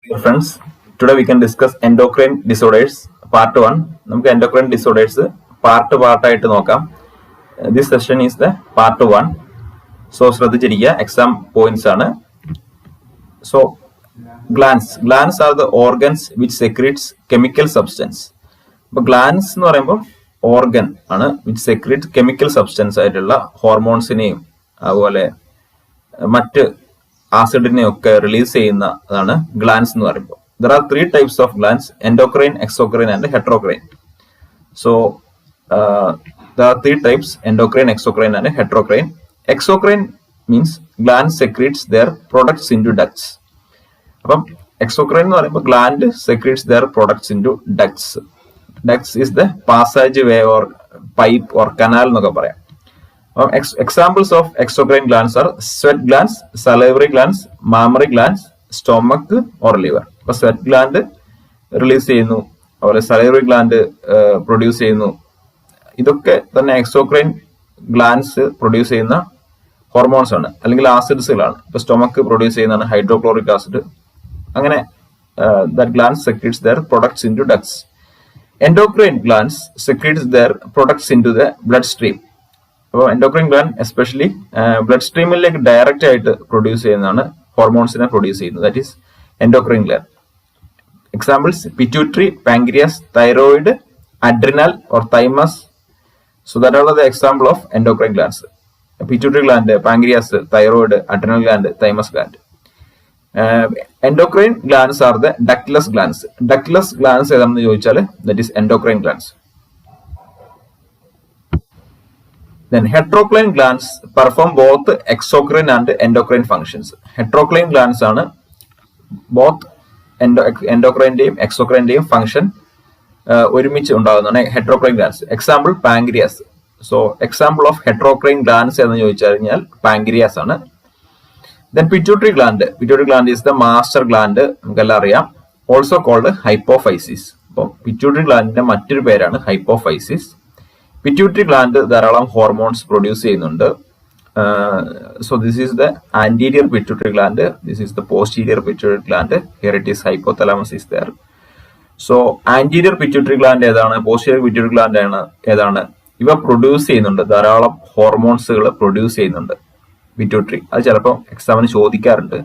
Dear friends, today we can discuss endocrine disorders part 1. നമുക്ക് endocrine disorders part ആയിട്ട് നോക്കാം. This session is the part 1. So ശ്രദ്ധിച്ചിരിക്കുക, exam points ആണ്. So glands are the organs which secretes chemical substance. അപ്പോൾ glands എന്ന് പറയുമ്പോൾ organ ആണ് which secretes chemical substance ആയിട്ടുള്ള ഹോർമോൺസിനെയും അതുപോലെ മറ്റ് ആസിഡിനെയൊക്കെ റിലീസ് ചെയ്യുന്നതാണ് ഗ്ലാൻസ് എന്ന് പറയുമ്പോൾ. There are three types of glands: endocrine, exocrine and heterocrine. So there are three types: endocrine, exocrine and heterocrine. Exocrine means gland secretes their products into ducts. അപ്പം exocrine എന്ന് പറയുമ്പോൾ gland secretes their products into ducts. Ducts is the passage way or pipe or canal എന്നൊക്കെ പറയാം. Examples of exocrine glands are sweat glands, salivary glands, mammary glands, stomach or liver. അപ്പോൾ sweat gland release ചെയ്യുന്നു, അതുപോലെ salivary gland produce ചെയ്യുന്നു. ഇതൊക്കെ തന്നെ exocrine glance produce ചെയ്യുന്ന hormones ആണ്, അല്ലെങ്കിൽ ആസിഡ്സുകളാണ്. ഇപ്പൊ സ്റ്റൊമക്ക് പ്രൊഡ്യൂസ് ചെയ്യുന്നതാണ് ഹൈഡ്രോക്ലോറിക് ആസിഡ്. അങ്ങനെ that glands secretes their products into ducts. Endocrine glands secretes their products into the bloodstream. അപ്പോൾ എൻഡോക്രൈൻ ഗ്ലാൻഡ് എസ്പെഷ്യലി ബ്ലഡ് സ്ട്രീമിലേക്ക് ഡയറക്റ്റ് ആയിട്ട് പ്രൊഡ്യൂസ് ചെയ്യുന്നതാണ് ഹോർമോൺസിനെ പ്രൊഡ്യൂസ് ചെയ്യുന്നത്. That is endocrine gland. Examples: pituitary, pancreas, thyroid, adrenal or thymus. So that are the example of endocrine glands. Pituitary gland, pancreas, thyroid, adrenal gland, thymus gland. Endocrine glands are the ductless glands. Ductless glands ഏതാണെന്ന് ചോദിച്ചാൽ that is endocrine glands. Then heterocline glands perform both exocrine and endocrine functions. Heterocline glands ആണ് both endocrineന്റെയും exocrineന്റെയും function ഒരുമിച്ച് ഉണ്ടാകുന്നതാണ് heterocline glands. Example pancreas. So example of heterocline glands എന്ന് ചോദിച്ചു കഴിഞ്ഞാൽ pancreas ആണ്. Then pituitary gland. Pituitary gland is the master gland. നമുക്കെല്ലാം അറിയാം. Also called hypophysis. അപ്പോൾ പിറ്റ്യൂട്ടറി ഗ്ലാൻഡിന്റെ മറ്റൊരു പേരാണ് ഹൈപ്പോഫൈസിസ്. പിറ്റ്യൂട്ടറി ഗ്ലാൻഡ് ധാരാളം ഹോർമോൺസ് പ്രൊഡ്യൂസ് ചെയ്യുന്നുണ്ട്. So this is the anterior pituitary gland, this is the posterior pituitary gland. Here it is hypothalamus is there. So anterior pituitary gland ഏതാണ്, posterior pituitary gland ഏതാണ്? ഇവ produce ചെയ്യുന്നുണ്ട്, ധാരാളം ഹോർമോൺസുകൾ produce ചെയ്യുന്നുണ്ട് pituitary. അത് ചിലപ്പോൾ എക്സാമിന് ചോദിക്കാറുണ്ട്,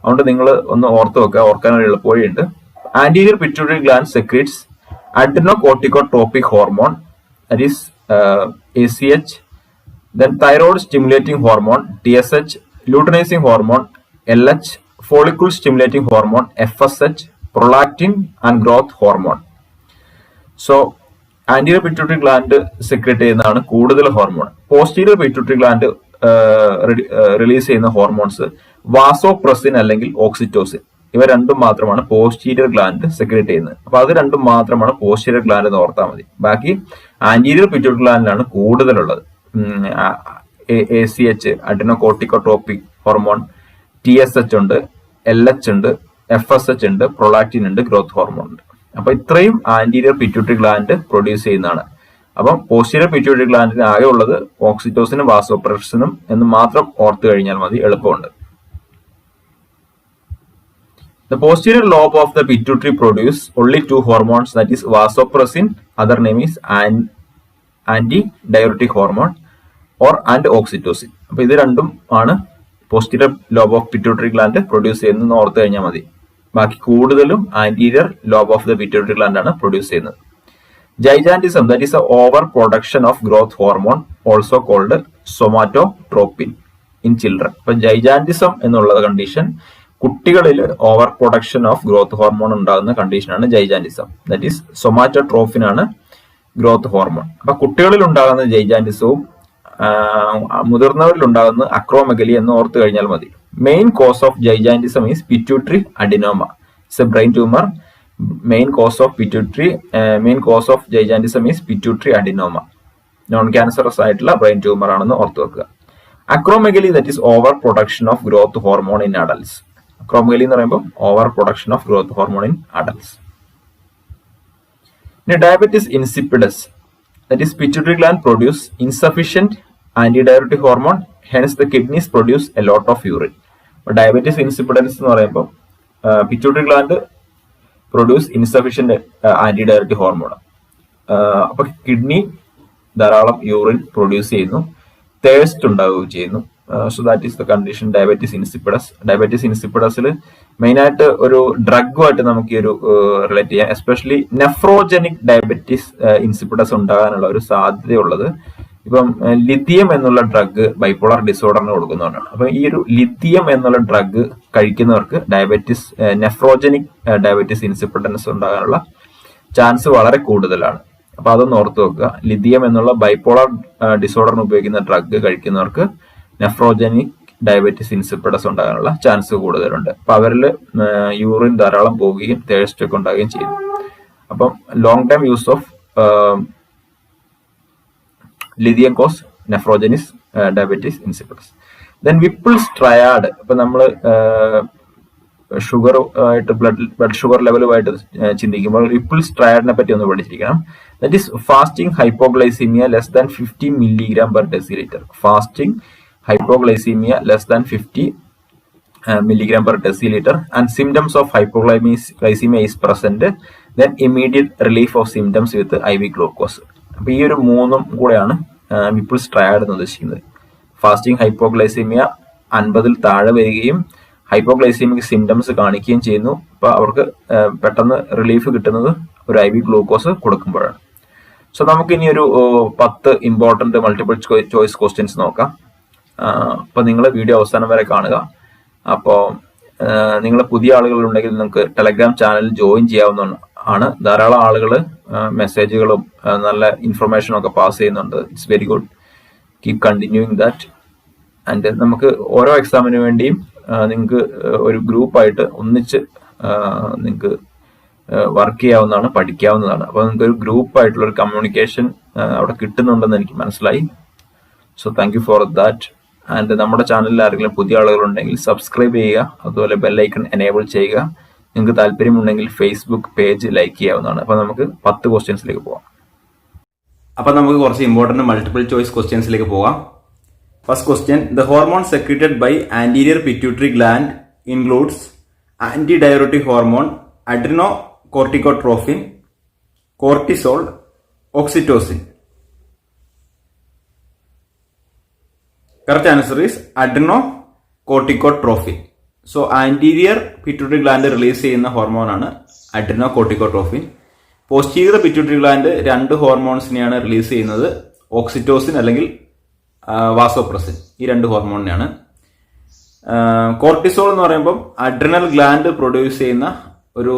അതുകൊണ്ട് നിങ്ങൾ ഒന്ന് ഓർത്ത് വെക്കുക, ഓർക്കാനൊരു എളുപ്പവഴിയുണ്ട്. Anterior pituitary gland secretes adrenocorticotropic hormone, that is ACH, then thyroid stimulating hormone TSH, luteinizing hormone LH, follicle stimulating hormone FSH, prolactin and growth hormone. So anterior pituitary gland secrete ചെയ്യുന്നതാണ് കൂടുതൽ hormone. Posterior pituitary gland release ചെയ്യുന്ന hormones vasopressin അല്ലെങ്കിൽ oxytocin. ഇവ രണ്ടും മാത്രമാണ് posterior gland secrete ചെയ്യുന്നത്. അപ്പൊ അത് രണ്ടും മാത്രമാണ് പോസ്റ്റീരിയർ ഗ്ലാൻഡ് എന്ന് ഓർത്താൽ മതി. ബാക്കി ആന്റീരിയർ പിറ്റ്യൂട്ടറി ഗ്ലാൻഡിലാണ് കൂടുതലുള്ളത്. ACH അഡ്രിനോകോർട്ടിക്കോട്രോപിക് ഹോർമോൺ, TSH ഉണ്ട്, LH ഉണ്ട്, FSH ഉണ്ട്, പ്രൊലാക്റ്റിൻ ഉണ്ട്, ഗ്രോത്ത് ഹോർമോൺ ഉണ്ട്. അപ്പൊ ഇത്രയും ആന്റീരിയർ പിറ്റ്യൂട്ടറി ഗ്ലാൻഡ് പ്രൊഡ്യൂസ് ചെയ്യുന്നതാണ്. അപ്പം പോസ്റ്റീരിയർ പിറ്റ്യൂട്ടറി ഗ്ലാൻഡിന് ആകെ ഉള്ളത് ഓക്സിറ്റോസിനും വാസോപ്രസിനും എന്ന് മാത്രം ഓർത്തു കഴിഞ്ഞാൽ മതി, എളുപ്പമുണ്ട്. The posterior lobe of the pituitary produce only two hormones, that is vasopressin, other name is antidiuretic hormone or and oxytocin. അപ്പോൾ ഇത് രണ്ടും ആണ് posterior lobe of pituitary gland produce ചെയ്യുന്നത് ഓർത്ത് കഴിഞ്ഞാൽ മതി. ബാക്കി കൂടുതലും anterior lobe of the pituitary gland ആണ് പ്രൊഡ്യൂസ് ചെയ്യുന്നത്. Gigantism, that is a over production of growth hormone, also called somatotropin in children. അപ്പോൾ gigantism എന്നുള്ള കണ്ടീഷൻ കുട്ടികളിൽ over production of growth hormone ഉണ്ടാകുന്ന കണ്ടീഷനാണ് ജൈജാൻറ്റിസം. ദാറ്റ് ഈസ് സൊമാറ്റോട്രോഫിൻ ആണ് growth hormone. അപ്പൊ കുട്ടികളിൽ ഉണ്ടാകുന്ന ജൈജാൻറ്റിസവും മുതിർന്നവരിൽ ഉണ്ടാകുന്ന അക്രോമെഗലി എന്ന് ഓർത്ത് കഴിഞ്ഞാൽ മതി. Main cause of gigantism is pituitary adenoma. It's a brain tumour. Main cause of gigantism is pituitary adenoma. Non cancerous ആയിട്ടുള്ള ബ്രെയിൻ ട്യൂമർ ആണെന്ന് ഓർത്ത് വെക്കുക. Acromegaly, that is over production of growth hormone in adults. Acromegaly എന്ന് പറയുമ്പോൾ over production of growth hormone in adults. ഇനി diabetes insipidus, that is pituitary gland produce insufficient antidiuretic hormone, hence the kidneys produce a lot of urine. Diabetes insipidus എന്ന് പറയുമ്പോൾ pituitary gland produce insufficient antidiuretic hormone. അപ്പൊ kidney ധാരാളം urine produce ചെയ്യുന്നു, thirst ഉണ്ടാവുകയും ചെയ്യുന്നു. So that is the condition diabetes insipidus. Diabetes ഇൻസിപ്പിഡസിൽ മെയിനായിട്ട് ഒരു ഡ്രഗുമായിട്ട് നമുക്ക് ഈ ഒരു റിലേറ്റ് ചെയ്യാം. എസ്പെഷ്യലി നെഫ്രോജനിക് ഡയബറ്റീസ് ഇൻസിപ്പിഡസ് ഉണ്ടാകാനുള്ള ഒരു സാധ്യതയുള്ളത് ഇപ്പം ലിഥിയം എന്നുള്ള ഡ്രഗ് ബൈപ്പോളർ ഡിസോർഡറിന് കൊടുക്കുന്നതുകൊണ്ടാണ്. അപ്പൊ ഈ ഒരു ലിഥിയം എന്നുള്ള ഡ്രഗ് കഴിക്കുന്നവർക്ക് ഡയബറ്റീസ് നെഫ്രോജനിക് ഡയബറ്റീസ് ഇൻസിപ്പിഡൻസ് ഉണ്ടാകാനുള്ള ചാൻസ് വളരെ കൂടുതലാണ്. അപ്പൊ അതൊന്ന് ഓർത്ത് വെക്കുക. ലിഥിയം എന്നുള്ള ബൈപ്പോളർ ഡിസോർഡറിന് ഉപയോഗിക്കുന്ന ഡ്രഗ് കഴിക്കുന്നവർക്ക് നെഫ്രോജനിക് ഡയബറ്റീസ് ഇൻസിപ്പിഡസ് ഉണ്ടാകാനുള്ള ചാൻസ് കൂടുതലുണ്ട്. അപ്പൊ അവരിൽ യൂറിൻ ധാരാളം പോവുകയും തേഴ്സ്റ്റ് ഒക്കെ ഉണ്ടാവുകയും ചെയ്യും. അപ്പം long time use of lithium cause nephrogenic diabetes insipidus. Then Whipple's triad. ഇപ്പൊ നമ്മൾ ഷുഗർ ആയിട്ട് ബ്ലഡ് ഷുഗർ ലെവലുമായിട്ട് ചിന്തിക്കുമ്പോൾ വിപ്പിൾസ് ട്രയാഡിനെ പറ്റി ഒന്ന് പഠിച്ചിരിക്കണം. That is fasting hypoglycaemia less than 50 milligram per deciliter. Fasting hypoglycemia less than 50 milligram per deciliter and symptoms of hypoglycemia is present, then immediate relief of symptoms with IV glucose. അപ്പൊ ഈ ഒരു മൂന്നും കൂടെയാണ് വിപ്പിൾസ് triad എന്ന് ഉദ്ദേശിക്കുന്നത്. Fasting hypoglycaemia 50-ൽ താഴെ വരികയും hypoglycaemic symptoms കാണിക്കുകയും ചെയ്യുന്നു. അപ്പൊ അവർക്ക് പെട്ടെന്ന് റിലീഫ് കിട്ടുന്നത് ഒരു IV ഗ്ലൂക്കോസ് കൊടുക്കുമ്പോഴാണ്. സോ നമുക്ക് ഇനി ഒരു 10 ഇമ്പോർട്ടന്റ് മൾട്ടിപ്പിൾ ചോയ്സ് ക്വസ്റ്റ്യൻസ് നോക്കാം. അപ്പൊ നിങ്ങൾ വീഡിയോ അവസാനം വരെ കാണുക. അപ്പോൾ നിങ്ങൾ പുതിയ ആളുകൾ ഉണ്ടെങ്കിൽ നിങ്ങൾക്ക് ടെലഗ്രാം ചാനൽ ജോയിൻ ചെയ്യാവുന്നതാണ്. ധാരാളം ആളുകൾ മെസ്സേജുകളും നല്ല ഇൻഫർമേഷനും ഒക്കെ പാസ് ചെയ്യുന്നുണ്ട്. It's very good. Keep continuing that. And നമുക്ക് ഓരോ എക്സാമിന് വേണ്ടിയും നിങ്ങൾക്ക് ഒരു ഗ്രൂപ്പായിട്ട് ഒന്നിച്ച് നിങ്ങൾക്ക് വർക്ക് ചെയ്യാവുന്നതാണ്, പഠിക്കാവുന്നതാണ്. അപ്പൊ നിങ്ങൾക്ക് ഒരു ഗ്രൂപ്പായിട്ടുള്ള ഒരു കമ്മ്യൂണിക്കേഷൻ അവിടെ കിട്ടുന്നുണ്ടെന്ന് എനിക്ക് മനസ്സിലായി. So thank you for that. And നമ്മുടെ ചാനലിൽ ആരെങ്കിലും പുതിയ ആളുകളുണ്ടെങ്കിൽ സബ്സ്ക്രൈബ് ചെയ്യുക, അതുപോലെ ബെല്ലൈക്കൺ എനേബിൾ ചെയ്യുക. നിങ്ങൾക്ക് താല്പര്യമുണ്ടെങ്കിൽ ഫേസ്ബുക്ക് പേജ് ലൈക്ക് ചെയ്യാവുന്നതാണ്. അപ്പൊ നമുക്ക് 10 ക്വസ്റ്റ്യൻസിലേക്ക് പോകാം. അപ്പൊ നമുക്ക് കുറച്ച് ഇമ്പോർട്ടന്റ് മൾട്ടിപ്പിൾ ചോയ്സ് ക്വസ്റ്റ്യൻസിലേക്ക് പോകാം. First question, the hormone secreted by anterior pituitary gland includes antidiuretic hormone, adrenocorticotrophin, cortisol, oxytocin. Correct answer is adrenocorticotrophin. So anterior pituitary gland release ചെയ്യുന്ന ഹോർമോൺ ആണ് adrenocorticotrophin. പോസ്റ്റീരിയർ പിറ്റ്യൂട്ടറി ഗ്ലാൻഡ് 2 ഹോർമോൺസിനെയാണ് release ചെയ്യുന്നത്, oxytocin അല്ലെങ്കിൽ vasopressin. ഈ 2 ഹോർമോണിനെയാണ്. Cortisol എന്ന് പറയുമ്പോൾ adrenal gland produce ചെയ്യുന്ന ഒരു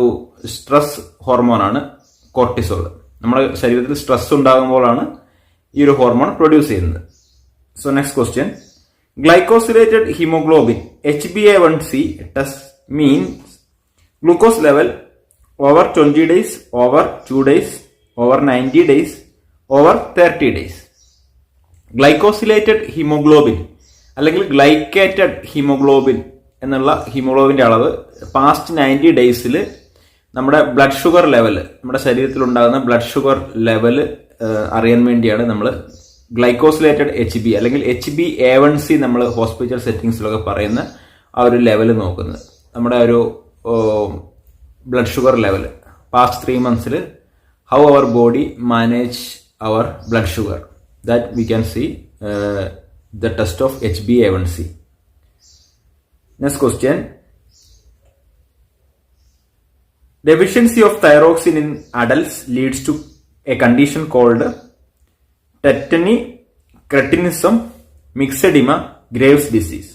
സ്ട്രെസ് ഹോർമോണാണ് കോർട്ടിസോൾ. നമ്മുടെ ശരീരത്തിൽ സ്ട്രെസ് ഉണ്ടാകുമ്പോഴാണ് ഈ ഒരു ഹോർമോൺ പ്രൊഡ്യൂസ് ചെയ്യുന്നത്. So next question, glycosylated hemoglobin HbA1c test means glucose level over 20 days, over 2 days, over 90 days, over 30 days. Glycosylated hemoglobin അല്ലെങ്കിൽ ഗ്ലൈക്കേറ്റഡ് ഹീമോഗ്ലോബിൻ എന്നുള്ള ഹീമോഗ്ലോബിന്റെ അളവ് പാസ്റ്റ് 90 ഡേയ്സിൽ നമ്മുടെ ബ്ലഡ് ഷുഗർ ലെവല്, നമ്മുടെ ശരീരത്തിൽ ഉണ്ടാകുന്ന ബ്ലഡ് ഷുഗർ ലെവല് അറിയാൻ വേണ്ടിയാണ് നമ്മൾ ഗ്ലൈക്കോസിലേറ്റഡ് HB അല്ലെങ്കിൽ HbA1c നമ്മൾ ഹോസ്പിറ്റൽ സെറ്റിംഗ്സിലൊക്കെ പറയുന്ന ആ ഒരു ലെവൽ നോക്കുന്നത്. നമ്മുടെ ഒരു blood sugar level past 3 months how our body manage our blood sugar, that we can see the test of HbA1c. Next question, deficiency of thyroxine in adults leads to a condition called tetany, cretinism, myxedema, Graves' disease.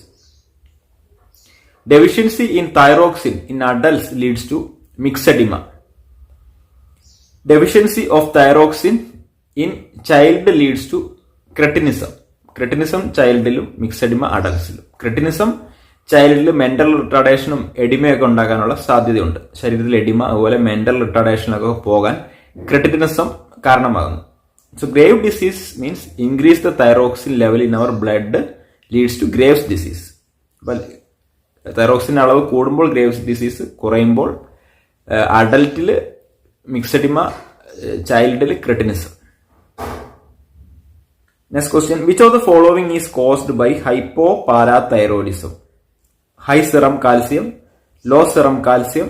Deficiency in thyroxine in adults leads to myxedema. Deficiency of thyroxine in child leads to cretinism. Cretinism ചൈൽഡിലും myxedema അഡൽട്സിലും. cretinism ചൈൽഡിൽ mental റിട്ടാർഡേഷനും എഡിമയൊക്കെ ഉണ്ടാകാനുള്ള സാധ്യതയുണ്ട്. ശരീരത്തിൽ oedema അതുപോലെ mental റിട്ടാർഡേഷനൊക്കെ പോകാൻ ക്രെറ്റിനിസം കാരണമാകുന്നു. So Graves' disease means increase the thyroxine level in our blood leads to Graves' disease. Well, thyroxine അളവ് കൂടുമ്പോൾ Graves' disease, കുറയുമ്പോൾ അഡൽട്ടിൽ myxedema, ചൈൽഡിൽ cretinism. Next question, which of the following is caused by hypoparathyroidism? High serum calcium, low serum calcium,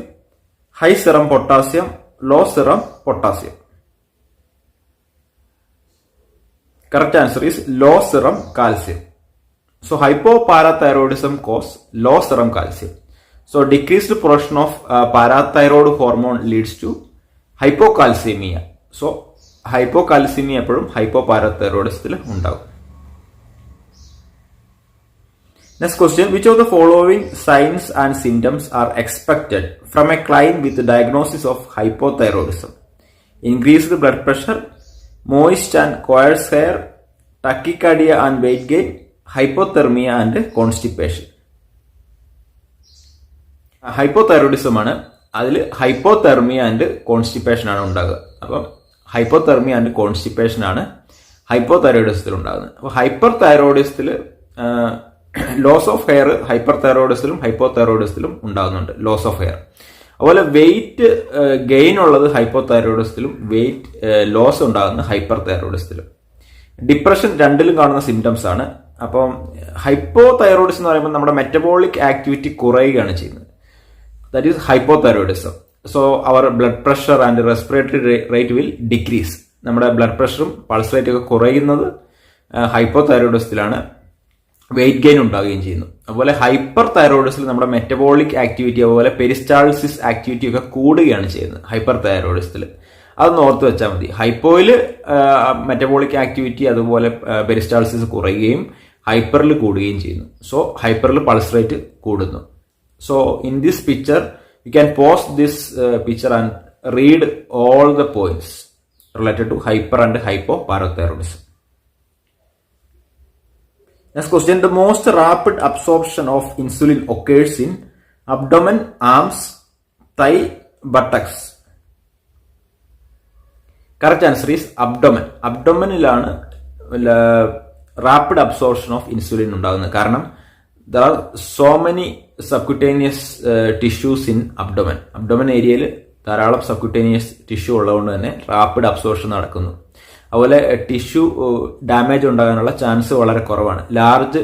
high serum potassium, low serum potassium. Correct answer is low serum calcium. So hypoparathyroidism cause low serum calcium. So decreased production of parathyroid hormone leads to hypocalcemia. So hypocalcemia എപ്പോഴും hypoparathyroidism ഉണ്ടാകും. Next question, which of the following signs and symptoms are expected from a client with diagnosis of hypothyroidism? Increased blood pressure, moist and coarse hair, tachycardia and weight gain, hypothermia and constipation. Hypothyroidism ആണ്. അതിൽ hypothermia and constipation ആണ് ഉണ്ടാകുക. അപ്പം hypothermia and constipation ആണ് ഹൈപ്പോതൈറോയിഡിസത്തിൽ ഉണ്ടാകുന്നത്. അപ്പോൾ hyper തൈറോയിഡിസത്തിൽ ലോസ് ഓഫ് ഹെയർ ഹൈപ്പർ തൈറോയിഡിസത്തിലും ഹൈപ്പോതൈറോയിഡിസത്തിലും ഉണ്ടാകുന്നുണ്ട്, ലോസ് ഓഫ് ഹെയർ. അതുപോലെ വെയിറ്റ് ഗെയിൻ ഉള്ളത് ഹൈപ്പോതൈറോയിഡിസത്തിലും വെയിറ്റ് ലോസ് ഉണ്ടാകുന്ന ഹൈപ്പർ തൈറോയിഡിസത്തിലും. ഡിപ്രഷൻ രണ്ടിലും കാണുന്ന സിംറ്റംസ് ആണ്. അപ്പം ഹൈപ്പോതൈറോയിഡിസം എന്ന് പറയുമ്പോൾ നമ്മുടെ മെറ്റബോളിക് ആക്ടിവിറ്റി കുറയുകയാണ് ചെയ്യുന്നത്. That is hypothyroidism. So our blood pressure and respiratory rate will decrease. നമ്മുടെ ബ്ലഡ് പ്രഷറും പൾസ് റേറ്റ് ഒക്കെ കുറയുന്നത് ഹൈപ്പോതൈറോയിഡിസത്തിലാണ്. വെയിറ്റ് ഗെയിൻ ഉണ്ടാവുകയും ചെയ്യുന്നു. അതുപോലെ ഹൈപ്പർ തൈറോയിഡിസിൽ നമ്മുടെ മെറ്റബോളിക് ആക്ടിവിറ്റി അതുപോലെ പെരിസ്റ്റാൾസിസ് ആക്ടിവിറ്റി ഒക്കെ കൂടുകയാണ് ചെയ്യുന്നത് ഹൈപ്പർ തൈറോയിഡിസത്തിൽ. അതൊന്ന് ഓർത്ത് വെച്ചാൽ മതി. ഹൈപ്പോയിൽ മെറ്റബോളിക് ആക്ടിവിറ്റി അതുപോലെ പെരിസ്റ്റാൾസിസ് കുറയുകയും ഹൈപ്പറിൽ കൂടുകയും ചെയ്യുന്നു. സോ ഹൈപ്പറിൽ പൾസ് റേറ്റ് കൂടുന്നു. So in this picture you can pause this picture and read all the points related to hyper and hypoparathyroidism. Next question, the most rapid absorption of insulin occurs in abdomen, arms, thigh, buttocks. Correct answer is abdomen. Abdomenilana rapid absorption of insulin ഉണ്ടാകുന്നത്. കാരണം there are so many subcutaneous tissues in abdomen. Abdomen ഏരിയയിൽ ധാരാളം subcutaneous tissue ഉള്ളതുകൊണ്ട് തന്നെ rapid absorption നടക്കുന്നു. അതുപോലെ tissue damage ഉണ്ടാകാനുള്ള chance വളരെ കുറവാണ് ലാർജ്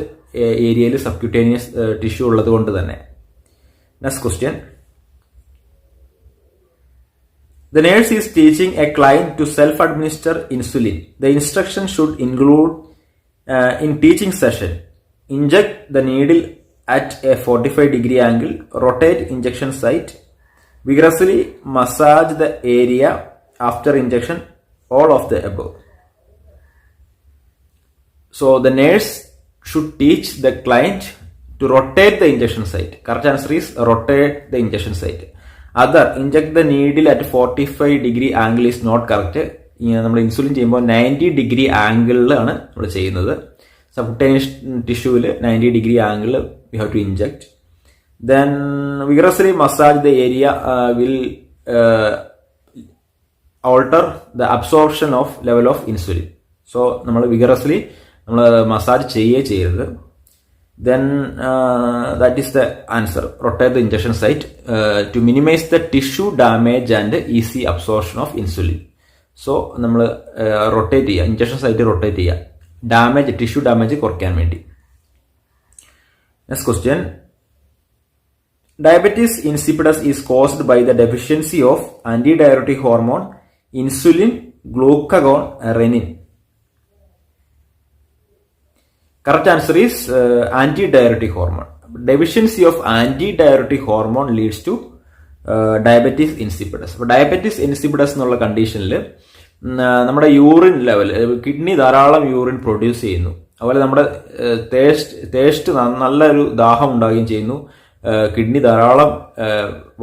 ഏരിയയിൽ സബ്ക്യൂട്ടേനിയസ് ടിഷ്യൂ ഉള്ളത് കൊണ്ട് തന്നെ. Next question, the nurse is teaching a client to self administer insulin. The instruction should include in teaching session inject the needle at a 45-degree angle, rotate injection site, vigorously massage the area after injection, all of the above. So the nurse should teach the client to rotate the injection site. Correct answer is rotate the injection site. Other inject the needle at 45-degree angle is not correct. നമ്മൾ insulin ചെയ്യുമ്പോൾ 90-degree ആംഗിളിലാണ് നമ്മൾ ചെയ്യുന്നത്. Subcutaneous ടിഷ്യൂവിൽ 90-degree angle we have to inject. Then vigorously massage the area will alter the absorption of level of insulin. So നമ്മൾ vigorously നമ്മൾ massage ചെയ്യരുത്. Then that is the answer. Rotate the injection site to minimize the tissue damage and easy absorption of insulin. So നമ്മൾ rotate ചെയ്യുക, injection site rotate ചെയ്യുക, damage tissue damage കുറയ്ക്കാൻ വേണ്ടി. Next question, diabetes insipidus is caused by the deficiency of antidiuretic hormone, insulin, glucagon, renin. Correct answer is antidiuretic hormone. Deficiency of antidiuretic hormone leads to diabetes insipidus. അപ്പോൾ diabetes insipidus എന്നുള്ള കണ്ടീഷനിൽ നമ്മുടെ urine level, kidney ധാരാളം urine produce ചെയ്യുന്നു. അതുപോലെ നമ്മുടെ തേസ്റ്റ് നല്ലൊരു ദാഹം ഉണ്ടാവുകയും ചെയ്യുന്നു. കിഡ്നി ധാരാളം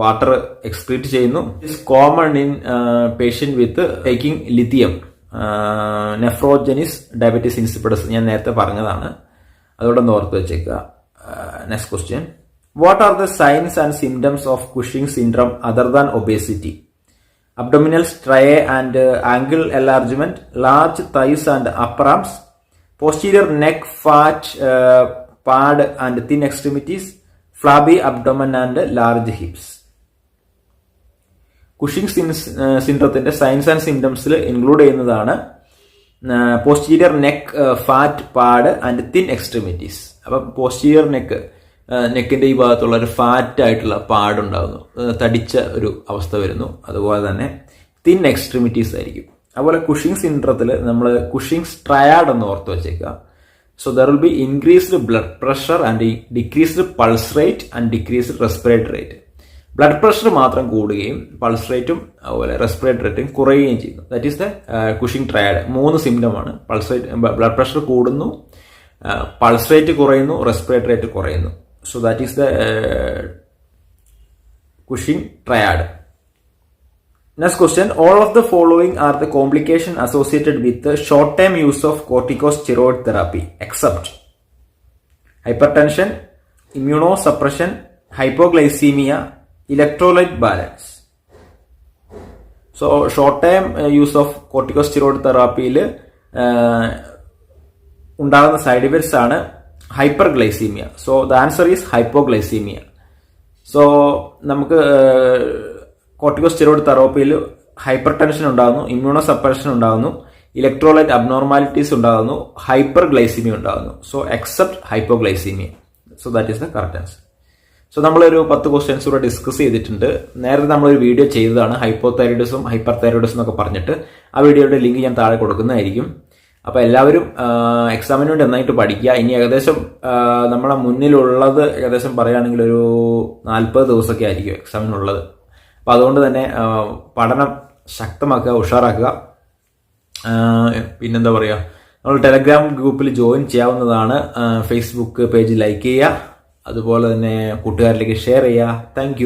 വാട്ടർ എക്സ്ക്രീറ്റ് ചെയ്യുന്നു. It's common in patient with taking lithium, nephrogenic diabetes insipidus. ഞാൻ നേരത്തെ പറഞ്ഞതാണ്, അതോടെ ഒന്ന് ഓർത്ത് വെച്ചേക്കുക. Next question, what are the signs and symptoms of Cushing syndrome other than obesity? Abdominal striae and ankle enlargement, large thighs and upper arms, posterior neck fat pad and thin extremities, flabby abdomen and large hips. Cushing സിൻഡ്രോത്തിന്റെ signs and സിംറ്റംസിൽ include ചെയ്യുന്നതാണ് posterior neck fat pad and thin extremities. അപ്പം posterior neck നെക്കിൻ്റെ ഈ ഭാഗത്തുള്ള ഒരു fat ആയിട്ടുള്ള പാടുണ്ടാകുന്നു, തടിച്ച ഒരു അവസ്ഥ വരുന്നു. അതുപോലെ തന്നെ തിൻ എക്സ്ട്രിമിറ്റീസ് ആയിരിക്കും. അതുപോലെ കുഷിങ് സിൻഡ്രത്തിൽ നമ്മൾ കുഷിങ്സ് ട്രയാഡ് എന്ന് ഓർത്ത് വെച്ചേക്കുക. So there will be increased blood pressure and decreased pulse rate and decreased respiratory rate. Blood pressure മാത്രം കൂടുകയും പൾസ് റേറ്റും അതുപോലെ റെസ്പിറേറ്ററി റേറ്റും കുറയുകയും ചെയ്യുന്നു. That is the Cushing triad. 3 സിംറ്റമാണ്. പൾസ് റേറ്റ്, ബ്ലഡ് പ്രഷർ കൂടുന്നു, പൾസ് റേറ്റ് കുറയുന്നു, റെസ്പിറേറ്ററി റേറ്റ് കുറയുന്നു. So that is the Cushing triad. Next question. All of the following are the complication associated with the short-term use of corticosteroid therapy except hypertension, immunosuppression, hypoglycemia, electrolyte balance. So short-term use of corticosteroid therapyയിൽ ഉണ്ടാകുന്ന side effects ആണ് ഹൈപ്പർഗ്ലൈസീമിയ. So the answer is hypoglycaemia. So നമുക്ക് corticosteroid തെറാപ്പിയിൽ hyper tension ഉണ്ടാകുന്നു, immuno suppression ഉണ്ടാകുന്നു, electrolyte abnormalities ഉണ്ടാകുന്നു, hyper glycaemia ഉണ്ടാകുന്നു. So except hypoglycaemia. So that is the correct answer. So നമ്മളൊരു 10 questions കൂടെ discuss ചെയ്തിട്ടുണ്ട്. നേരത്തെ നമ്മളൊരു വീഡിയോ ചെയ്തതാണ് ഹൈപ്പോതൈറോയിഡിസം ഹൈപ്പർ തൈറോയിഡിസം എന്നൊക്കെ പറഞ്ഞിട്ട്. ആ വീഡിയോയുടെ ലിങ്ക് ഞാൻ താഴെ കൊടുക്കുന്നതായിരിക്കും. അപ്പോൾ എല്ലാവരും എക്സാമിന് വേണ്ടി നന്നായിട്ട് പഠിക്കുക. ഇനി ഏകദേശം നമ്മളെ മുന്നിലുള്ളത് ഏകദേശം പറയുകയാണെങ്കിൽ ഒരു 40 ദിവസമൊക്കെ ആയിരിക്കും എക്സാമിനുള്ളത്. അപ്പോൾ അതുകൊണ്ട് തന്നെ പഠനം ശക്തമാക്കുക, ഉഷാറാക്കുക. പിന്നെന്താ പറയുക, നമ്മൾ ടെലഗ്രാം ഗ്രൂപ്പിൽ ജോയിൻ ചെയ്യാവുന്നതാണ്. ഫേസ്ബുക്ക് പേജ് ലൈക്ക് ചെയ്യുക, അതുപോലെ തന്നെ കൂട്ടുകാരിലേക്ക് ഷെയർ ചെയ്യുക. താങ്ക്